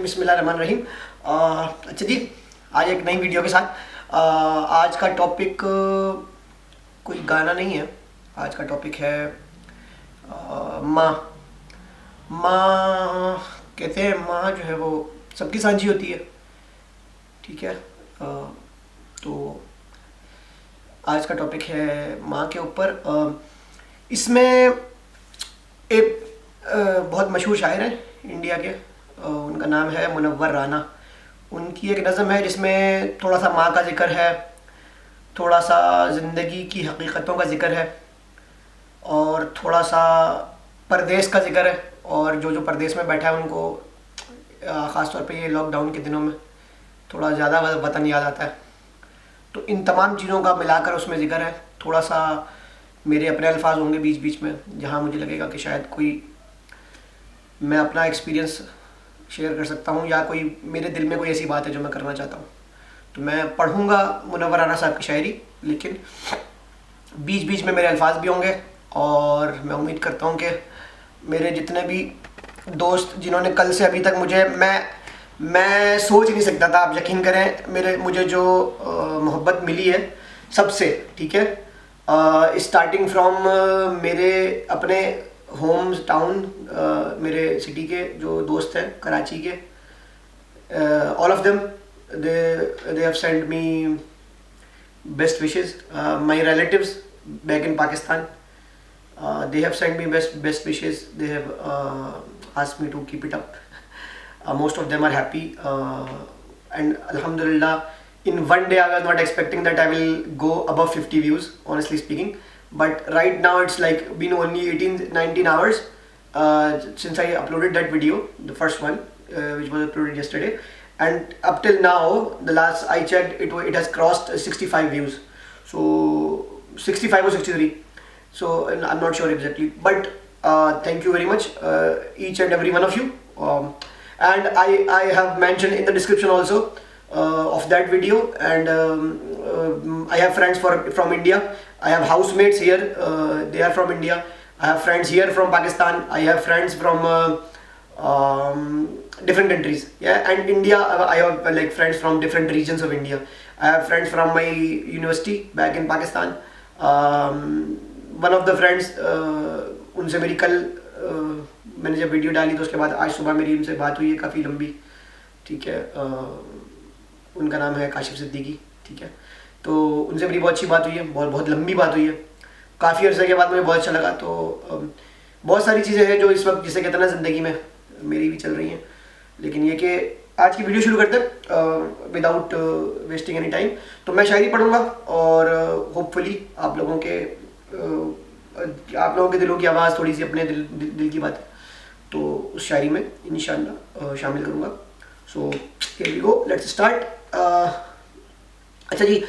بسم اللہ الرحمن الرحیم. اچھا جی, آج ایک نئی ویڈیو کے ساتھ. آج کا ٹاپک کوئی گانا نہیں ہے. آج کا ٹاپک ہے ماں. ماں کہتے ہیں ماں جو ہے وہ سب کی سانجھی ہوتی ہے, ٹھیک ہے. تو آج کا ٹاپک ہے ماں کے اوپر. اس میں ایک بہت مشہور شاعر ہیں انڈیا کے, ان کا نام ہے منور رانا. ان کی ایک نظم ہے جس میں تھوڑا سا ماں کا ذکر ہے, تھوڑا سا زندگی کی حقیقتوں کا ذکر ہے, اور تھوڑا سا پردیس کا ذکر ہے. اور جو پردیس میں بیٹھا ہے ان کو خاص طور پہ یہ لاک ڈاؤن کے دنوں میں تھوڑا زیادہ وطن یاد آتا ہے. تو ان تمام چیزوں کا ملا کر اس میں ذکر ہے. تھوڑا سا میرے اپنے الفاظ ہوں گے بیچ بیچ میں جہاں مجھے لگے گا کہ شاید کوئی میں اپنا ایکسپیرینس شیئر کر سکتا ہوں, یا کوئی میرے دل میں کوئی ایسی بات ہے جو میں کرنا چاہتا ہوں. تو میں پڑھوں گا منور رانا صاحب کی شاعری, لیکن بیچ بیچ میں میرے الفاظ بھی ہوں گے. اور میں امید کرتا ہوں کہ میرے جتنے بھی دوست جنہوں نے کل سے ابھی تک میں سوچ نہیں سکتا تھا, آپ یقین کریں مجھے جو محبت ملی ہے سب سے, ٹھیک ہے, اسٹارٹنگ فرام میرے اپنے ہوم ٹاؤن, میرے سٹی کے جو دوست ہیں کراچی کے, all of them they have sent me best wishes. My relatives back in Pakistan, they have sent me best wishes. They have asked me to keep it up. Most of them are happy, and alhamdulillah, in one day I was not expecting that I will go above 50 views, honestly speaking. But right now it's like been only 18-19 hours since I uploaded that video, the first one, which was uploaded yesterday, and up till now, the last I checked, it has crossed 65 views. So 65 or 63, so I'm not sure exactly, but thank you very much, each and every one of you. And I have mentioned in the description also of that video, and I have friends from India. I have housemates here, they are from India. I have friends here from Pakistan. I have friends from different countries, yeah. And India, I have like friends from different regions of India. I have friends from my university back in Pakistan. One of the friends, ان سے میری کل میں نے جب video ڈالی تو اس کے بعد آج صبح میری ان سے بات ہوئی ہے کافی لمبی, ٹھیک ہے. ان کا نام ہے کاشف صدیقی, ٹھیک ہے. تو ان سے میری بہت اچھی بات ہوئی ہے, بہت لمبی بات ہوئی ہے, کافی عرصے کے بعد مجھے بہت اچھا لگا. تو بہت ساری چیزیں ہیں جو اس وقت جسے کہتے ہیں نا زندگی میں میری بھی چل رہی ہیں, لیکن یہ کہ آج کی ویڈیو شروع کرتے ہیں وداؤٹ ویسٹنگ اینی ٹائم. تو میں شاعری پڑھوں گا اور ہوپ فلی آپ لوگوں کے دلوں کی آواز, تھوڑی سی اپنے دل کی بات تو اس شاعری میں انشاءاللہ شامل کروں گا. So here we go, let's start. اچھا جی,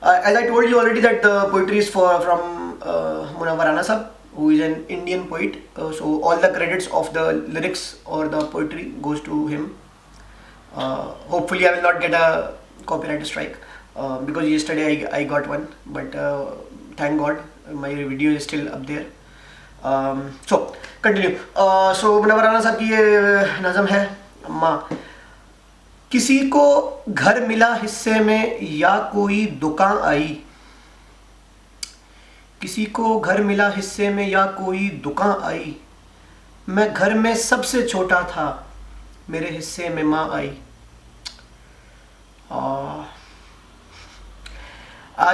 as I told you already that the poetry is from Munawwar Rana Sahab, who is an Indian poet. So all the credits of the lyrics or the poetry goes to him. Hopefully I will not get a copyright strike, because yesterday I got one, but thank God my video is still up there. So continue. So Munawwar Rana Sahab کی یہ نظم ہے ماں. کسی کو گھر ملا حصے میں یا کوئی دکان آئی, کسی کو گھر ملا حصے میں یا کوئی دکان آئی, میں گھر میں سب سے چھوٹا تھا, میرے حصے میں ماں آئی.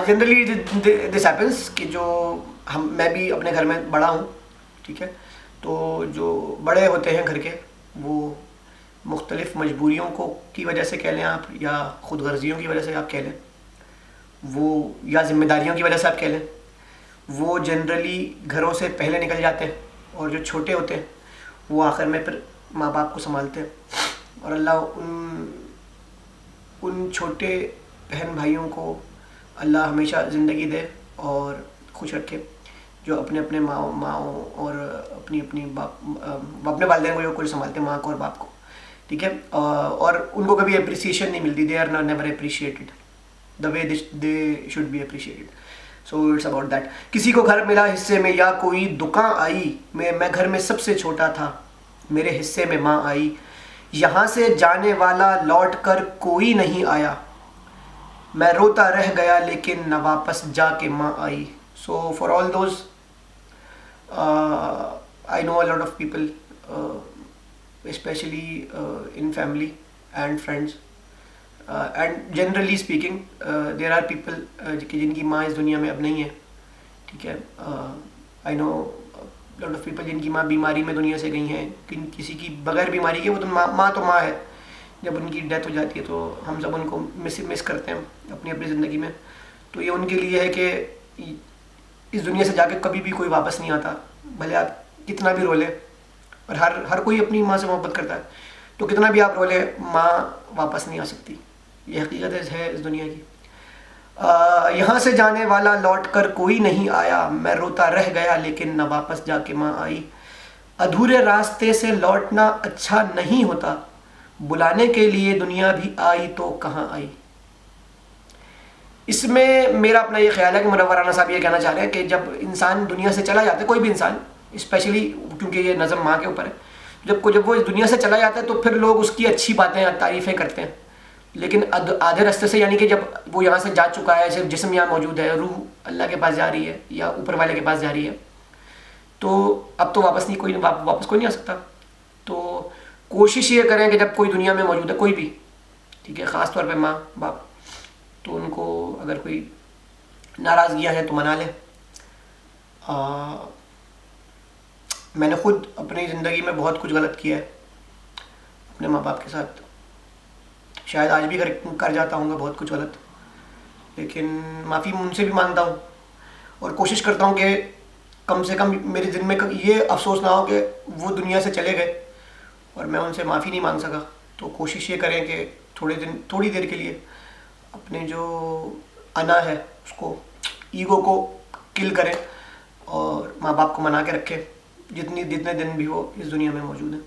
جنرلی دس ہیپنس کہ جو میں بھی اپنے گھر میں بڑا ہوں, ٹھیک ہے. تو جو بڑے ہوتے ہیں گھر کے وہ مختلف مجبوریوں کی وجہ سے کہہ لیں آپ, یا خود غرضیوں کی وجہ سے آپ کہہ لیں, وہ یا ذمہ داریوں کی وجہ سے آپ کہہ لیں, وہ جنرلی گھروں سے پہلے نکل جاتے ہیں, اور جو چھوٹے ہوتے ہیں وہ آخر میں پھر ماں باپ کو سنبھالتے ہیں. اور اللہ ان چھوٹے بہن بھائیوں کو اللہ ہمیشہ زندگی دے اور خوش رکھے, جو اپنے اپنے ماؤں اور اپنے والدین کو جو کچھ سنبھالتے ہیں, ماں کو اور باپ کو, ٹھیک ہے. اور ان کو کبھی اپریسیشن نہیں ملتی, they are never appreciated the way they should be appreciated. So it's about that. کسی کو گھر ملا حصے میں یا کوئی دکان آئی, میں گھر میں سب سے چھوٹا تھا, میرے حصے میں ماں آئی. یہاں سے جانے والا لوٹ کر کوئی نہیں آیا، میں روتا رہ گیا لیکن نہ واپس جا کے ماں آئی. So for all those I know a lot of people, especially in family and friends, and generally speaking, there are people جن کی ماں اس دنیا میں اب نہیں ہے. ٹھیک ہے. I know a lot of people جن کی ماں بیماری میں دنیا سے گئی ہیں، کسی کی بغیر بیماری کے، وہ تو ماں تو ماں ہے. جب ان کی ڈیتھ ہو جاتی ہے تو ہم سب ان کو مس کرتے ہیں اپنی اپنی زندگی میں. تو یہ ان کے لیے ہے کہ اس دنیا سے جا کے کبھی بھی کوئی واپس نہیں آتا، بھلے آپ کتنا بھی رو لیں. اور ہر کوئی اپنی ماں سے محبت کرتا ہے، تو کتنا بھی آپ رو لیں، ماں واپس نہیں آ سکتی. یہ حقیقت ہے اس دنیا کی. یہاں سے جانے والا لوٹ کر کوئی نہیں آیا، میں روتا رہ گیا لیکن نہ واپس جا کے ماں آئی. ادھورے راستے سے لوٹنا اچھا نہیں ہوتا، بلانے کے لیے دنیا بھی آئی تو کہاں آئی. اس میں میرا اپنا یہ خیال ہے کہ منورانہ صاحب یہ کہنا چاہ رہے ہیں کہ جب انسان دنیا سے چلا جاتا ہے، کوئی بھی انسان، اسپیشلی کیونکہ یہ نظم ماں کے اوپر ہے، جب وہ اس دنیا سے چلا جاتا ہے تو پھر لوگ اس کی اچھی باتیں تعریفیں کرتے ہیں. لیکن آدھے راستے سے، یعنی کہ جب وہ یہاں سے جا چکا ہے، صرف جسم یہاں موجود ہے، روح اللہ کے پاس جا رہی ہے یا اوپر والے کے پاس جا رہی ہے، تو اب تو واپس کوئی نہیں آ سکتا. تو کوشش یہ کریں کہ جب کوئی دنیا میں موجود ہے، کوئی بھی، ٹھیک ہے، خاص طور پہ ماں باپ، تو ان کو اگر کوئی ناراضگیاں ہیں تو منا لیں. میں نے خود اپنی زندگی میں بہت کچھ غلط کیا ہے اپنے ماں باپ کے ساتھ. شاید آج بھی کر جاتا ہوں گا بہت کچھ غلط، لیکن معافی ان سے بھی مانگتا ہوں اور کوشش کرتا ہوں کہ کم سے کم میرے دل میں یہ افسوس نہ ہو کہ وہ دنیا سے چلے گئے اور میں ان سے معافی نہیں مانگ سکا. تو کوشش یہ کریں کہ تھوڑی دیر کے لیے اپنے جو انا ہے، اس کو، ایگو کو کل کریں اور ماں باپ کو منا کے رکھیں جتنے دن بھی وہ اس دنیا میں موجود ہیں.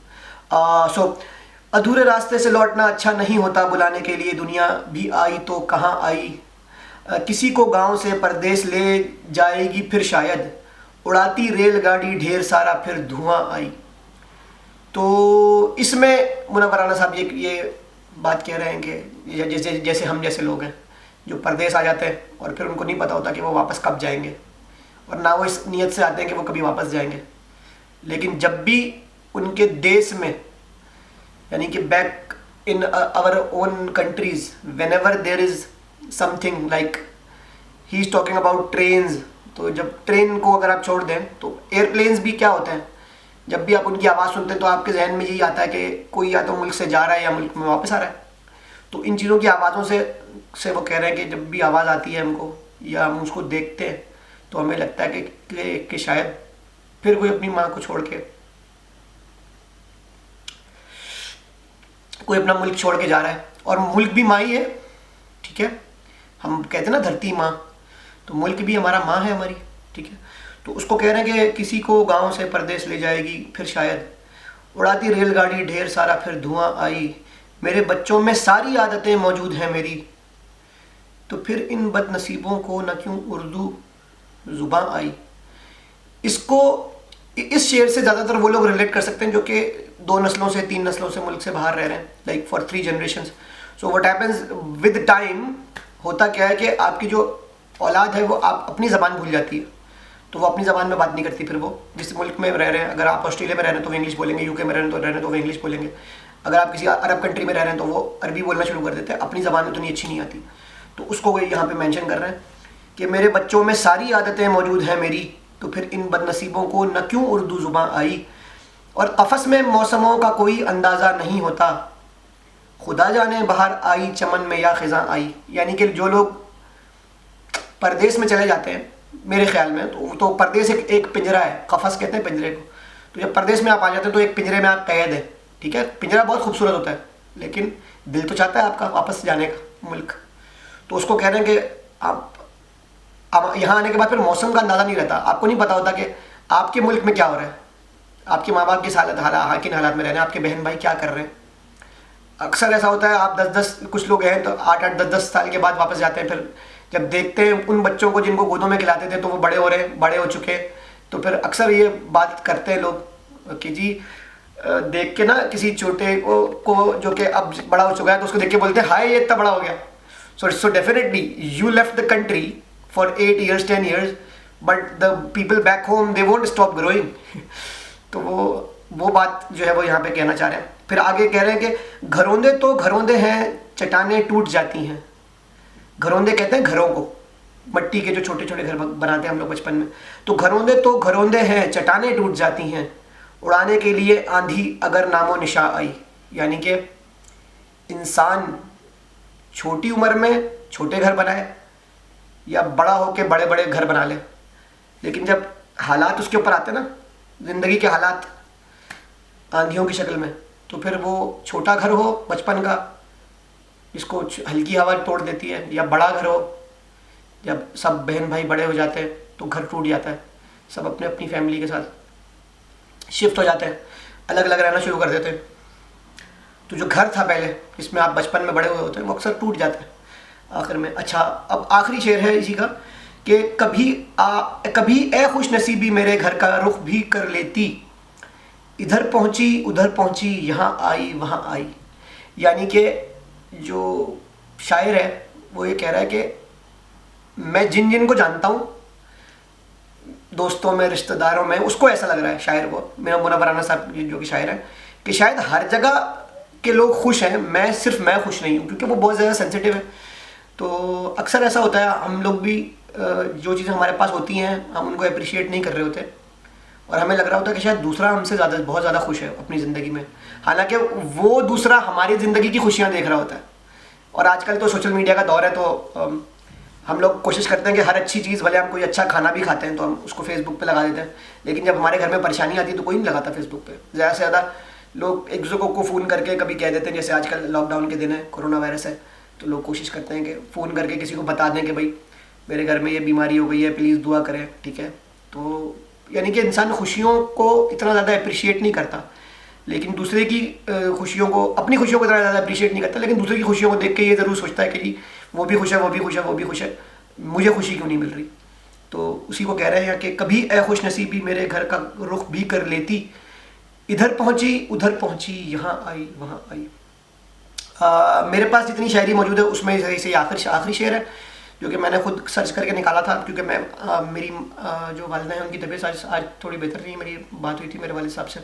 ادھورے راستے سے لوٹنا اچھا نہیں ہوتا، بلانے کے لیے دنیا بھی آئی تو کہاں آئی. کسی کو گاؤں سے پردیس لے جائے گی پھر شاید، اڑاتی ریل گاڑی ڈھیر سارا پھر دھواں آئی. تو اس میں منورانہ صاحب یہ بات کہہ رہے ہیں کہ جیسے ہم جیسے لوگ ہیں جو پردیس آ جاتے ہیں اور پھر ان کو نہیں پتہ ہوتا کہ وہ واپس کب جائیں گے، اور نہ وہ اس نیت سے آتے ہیں کہ وہ کبھی واپس جائیں گے. لیکن جب بھی ان کے دیس میں، یعنی کہ back in our own countries, whenever there is something like he is talking about trains، تو جب ٹرین کو اگر آپ چھوڑ دیں تو ایئرپلینز بھی کیا ہوتے ہیں، جب بھی آپ ان کی آواز سنتے ہیں تو آپ کے ذہن میں یہی آتا ہے کہ کوئی یا تو ملک سے جا رہا ہے یا ملک میں واپس آ رہا ہے. تو ان چیزوں کی آوازوں سے وہ کہہ رہے ہیں کہ جب بھی آواز آتی ہے ہم کو یا ہم اس کو دیکھتے ہیں تو ہمیں لگتا ہے کہ شاید پھر کوئی اپنی ماں کو چھوڑ کے، کوئی اپنا ملک چھوڑ کے جا رہا ہے. اور ملک بھی ماں ہی ہے، ٹھیک ہے. ہم کہتے ہیں نا دھرتی ماں، تو ملک بھی ہمارا ماں ہے ہماری، ٹھیک ہے. تو اس کو کہہ رہے ہیں کہ کسی کو گاؤں سے پردیس لے جائے گی پھر شاید، اڑاتی ریل گاڑی ڈھیر سارا پھر دھواں آئی. میرے بچوں میں ساری عادتیں موجود ہیں میری، تو پھر ان بد نصیبوں کو نہ کیوں اردو زباں آئی. اس شعر سے زیادہ تر وہ لوگ ریلیٹ کر سکتے ہیں جو کہ 2 نسلوں سے 3 نسلوں سے ملک سے باہر رہ رہے ہیں، like for 3 generations. So what happens with time, ہوتا کیا ہے کہ آپ کی جو اولاد ہے وہ آپ اپنی زبان بھول جاتی ہے، تو وہ اپنی زبان میں بات نہیں کرتی. پھر وہ جس ملک میں رہ رہے ہیں، اگر آپ آسٹریلیا میں رہ رہے ہیں تو وہ انگلش بولیں گے، UK میں رہ رہے ہیں تو وہ انگلش بولیں گے. اگر آپ کسی عرب کنٹری میں رہ رہے ہیں تو وہ عربی بولنا شروع کر دیتے ہیں، اپنی زبان میں تو نہیں اچھی نہیں آتی. تو اس کو وہ یہاں پہ مینشن کر رہے ہیں کہ میرے بچوں میں ساری عادتیں موجود ہیں میری، تو پھر ان بد نصیبوں کو نہ کیوں اردو زباں آئی. اور قفس میں موسموں کا کوئی اندازہ نہیں ہوتا، خدا جانے بہار آئی چمن میں یا خزاں آئی. یعنی کہ جو لوگ پردیس میں چلے جاتے ہیں، میرے خیال میں تو پردیس ایک پنجرا ہے، قفس کہتے ہیں پنجرے کو. تو جب پردیس میں آپ آ جاتے ہیں تو ایک پنجرے میں آپ قید ہیں، ٹھیک ہے. پنجرا بہت خوبصورت ہوتا ہے لیکن دل تو چاہتا ہے آپ کا واپس جانے کا ملک. تو اس کو کہہ رہے ہیں کہ آپ یہاں آنے کے بعد پھر موسم کا اندازہ نہیں رہتا، آپ کو نہیں پتا ہوتا کہ آپ کے ملک میں کیا ہو رہا ہے، آپ کے ماں باپ کس کن حالات میں رہ رہے ہیں، آپ کے بہن بھائی کیا کر رہے ہیں. اکثر ایسا ہوتا ہے آپ 10 کچھ لوگ ہیں تو 8 10 سال کے بعد واپس جاتے ہیں، پھر جب دیکھتے ہیں ان بچوں کو جن کو گودوں میں کھلاتے تھے تو وہ بڑے ہو چکے، تو پھر اکثر یہ بات کرتے ہیں لوگ کہ جی دیکھ کے نا کسی چھوٹے کو جو کہ اب بڑا ہو چکا ہے تو اس کو دیکھ کے بولتے ہیں ہائے یہ اتنا بڑا ہو گیا. So definitely you left the country for 8 years 10 years but the people back home they won't stop growing. تو وہ بات جو ہے وہ یہاں پہ کہنا چاہ رہے ہیں. پھر آگے کہہ رہے ہیں کہ گھروندے تو گھروندے ہیں چٹانیں ٹوٹ جاتی ہیں. گھروندے کہتے ہیں گھروں کو, مٹی کے جو چھوٹے چھوٹے گھر بناتے ہیں ہم لوگ بچپن میں. تو گھروندے تو گھروندے ہیں چٹانیں ٹوٹ جاتی ہیں, اڑانے کے لیے آندھی اگر نام و نشاں آئی. یعنی کہ انسان چھوٹی عمر میں چھوٹے گھر بنائے یا بڑا ہو کے بڑے بڑے گھر بنا لے, لیکن جب حالات اس کے اوپر آتے ہیں نا, زندگی کے حالات آندھیوں کی شکل میں, تو پھر وہ چھوٹا گھر ہو بچپن کا جس کو ہلکی ہوا توڑ دیتی ہے, یا بڑا گھر ہو جب سب بہن بھائی بڑے ہو جاتے ہیں تو گھر ٹوٹ جاتا ہے, سب اپنے اپنی فیملی کے ساتھ شفٹ ہو جاتے ہیں, الگ الگ رہنا شروع کر دیتے ہیں. تو جو گھر تھا پہلے جس میں آپ بچپن میں بڑے ہوئے ہوتے ہیں وہ اکثر ٹوٹ جاتا ہے آخر میں. اچھا اب آخری شعر ہے اسی کا کہ کبھی اے خوش نصیبی میرے گھر کا رخ بھی کر لیتی, ادھر پہنچی ادھر پہنچی یہاں آئی وہاں آئی. یعنی کہ جو شاعر ہے وہ یہ کہہ رہا ہے کہ میں جن جن کو جانتا ہوں دوستوں میں رشتہ داروں میں, اس کو ایسا لگ رہا ہے شاعر کو, میرا منور رانا صاحب جو کہ شاعر ہے, کہ شاید ہر جگہ کے لوگ خوش ہیں, صرف میں خوش نہیں ہوں, کیونکہ وہ بہت زیادہ سینسیٹیو ہے. تو اکثر ایسا ہوتا ہے ہم لوگ بھی جو چیزیں ہمارے پاس ہوتی ہیں ہم ان کو اپریشیٹ نہیں کر رہے ہوتے, اور ہمیں لگ رہا ہوتا ہے کہ شاید دوسرا ہم سے بہت زیادہ خوش ہے اپنی زندگی میں, حالانکہ وہ دوسرا ہماری زندگی کی خوشیاں دیکھ رہا ہوتا ہے. اور آج کل تو سوشل میڈیا کا دور ہے, تو ہم لوگ کوشش کرتے ہیں کہ ہر اچھی چیز, بھلے ہم کوئی اچھا کھانا بھی کھاتے ہیں تو ہم اس کو فیس بک پہ لگا دیتے ہیں, لیکن جب ہمارے گھر میں پریشانی آتی ہے تو کوئی نہیں لگاتا فیس بک پہ. زیادہ سے زیادہ لوگ ایک دوسرے کو فون کر کے کبھی کہہ دیتے ہیں, جیسے آج کل لاک ڈاؤن کے دن ہے, کورونا وائرس ہے, تو لوگ کوشش کرتے ہیں کہ فون کر کے کسی کو بتا دیں کہ بھائی میرے گھر میں یہ بیماری ہو گئی ہے, پلیز دعا کریں, ٹھیک ہے. تو یعنی کہ انسان خوشیوں کو اتنا زیادہ اپریشیٹ نہیں کرتا, لیکن دوسرے کی خوشیوں کو, اپنی خوشیوں کو اتنا زیادہ اپریشیٹ نہیں کرتا, لیکن دوسرے کی خوشیوں کو دیکھ کے یہ ضرور سوچتا ہے کہ جی وہ بھی خوش ہے, وہ بھی خوش ہے, وہ بھی خوش ہے, مجھے خوشی کیوں نہیں مل رہی. تو اسی کو کہہ رہے ہیں کہ کبھی اے خوش نصیبی میرے گھر کا رخ بھی کر لیتی, ادھر پہنچی ادھر پہنچی یہاں آئی وہاں آئی. میرے پاس جتنی شاعری موجود ہے اس میں سے آخری شعر ہے جو کہ میں نے خود سرچ کر کے نکالا تھا, کیونکہ میری جو والدہ ہیں ان کی طبیعت آج تھوڑی بہتر نہیں. میری بات ہوئی تھی میرے والد صاحب سے,